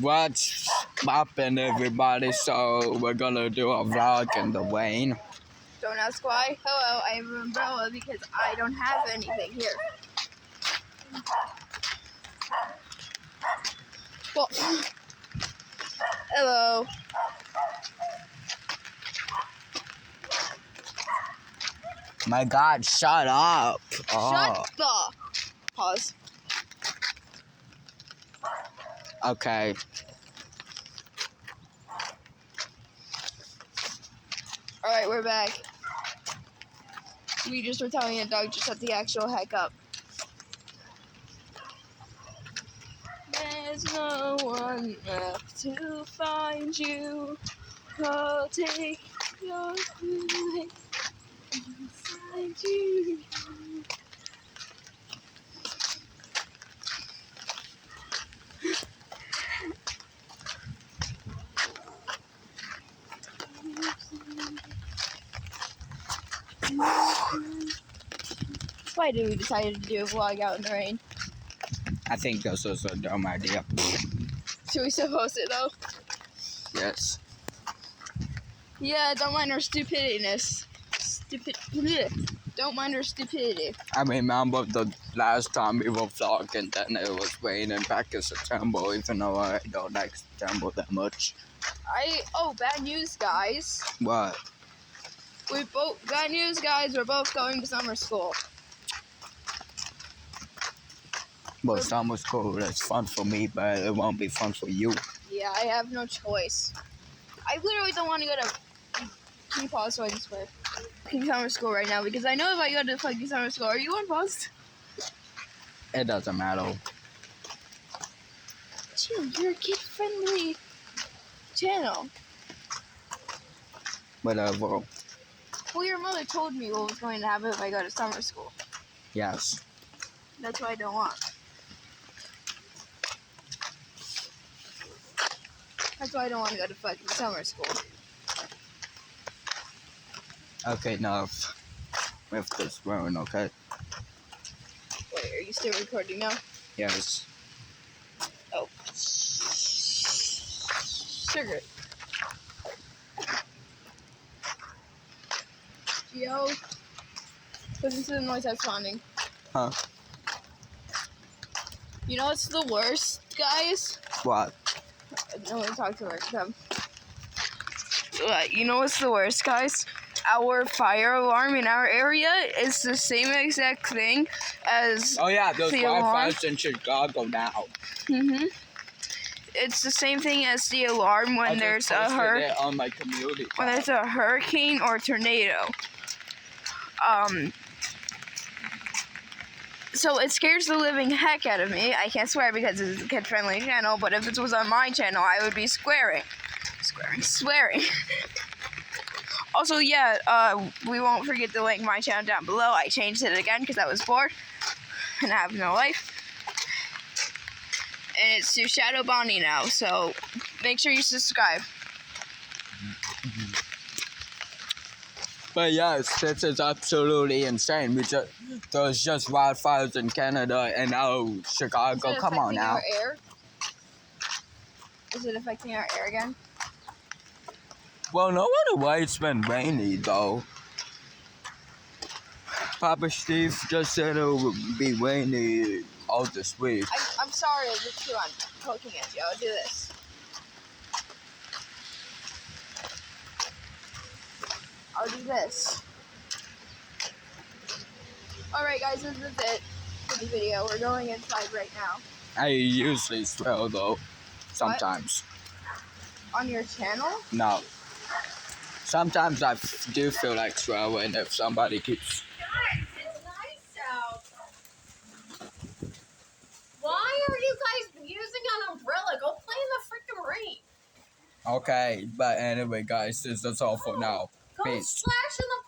What's poppin', everybody? So we're gonna do a vlog in the rain. Don't ask why. Hello, I have an umbrella because I don't have anything here. Well, hello. My God, shut up! Shut the. Pause. Okay. Alright, we're back. We just were telling a dog to shut the actual heck up. There's no one left to find you. I'll take your place inside you. Why did we decide to do a vlog out in the rain? I think this was a dumb idea. Should we still post it though? Yes. Yeah, don't mind our stupidness. Don't mind our stupidity. I remember the last time we were vlogging, then it was raining back in September, even though I don't like September that much. Bad news, guys. What? Bad news, guys. We're both going to summer school. Well, summer school is fun for me, but it won't be fun for you. Yeah, I have no choice. I literally don't want to go to. Can you pause so I can swear? Summer school right now because I know if I go to fucking summer school, are you on pause? It doesn't matter. Chill, you're a kid-friendly channel. Whatever. Well, your mother told me what was going to happen if I go to summer school. Yes. That's what I don't want. That's why I don't want to go to fucking summer school. Okay, enough with this phone, okay? Wait, are you still recording now? Yes. Oh. Sugar. Yo. Listen to the noise I'm finding. Huh? You know what's the worst, guys? What? No one talk to her. Come. You know what's the worst, guys? Our fire alarm in our area is the same exact thing as Oh yeah, there's the alarm. Wi-Fi in Chicago now. Mhm. It's the same thing as the alarm when there's a on my community. when there's a hurricane or tornado. So it scares the living heck out of me. I can't swear because it's a kid-friendly channel, but if it was on my channel, I would be swearing. Also, yeah, we won't forget to link my channel down below. I changed it again because I was bored and I have no life. And it's to Shadow Bonnie now, so make sure you subscribe. But yes, this is absolutely insane. There's just wildfires in Canada and now Chicago. Come on now. Is it affecting our air again? Well, no wonder why it's been rainy though. Papa Steve just said it would be rainy all this week. I'm sorry, I just keep on poking at you. I'll do this. I'll do this. Alright guys, this is it for the video. We're going inside right now. I usually swear though, sometimes. What? On your channel? No. Sometimes I do feel like swearing if somebody keeps... Guys, it's nice out. Why are you guys using an umbrella? Go play in the freaking rain. Okay, but anyway guys, this is all for now. Go Peace. splash in the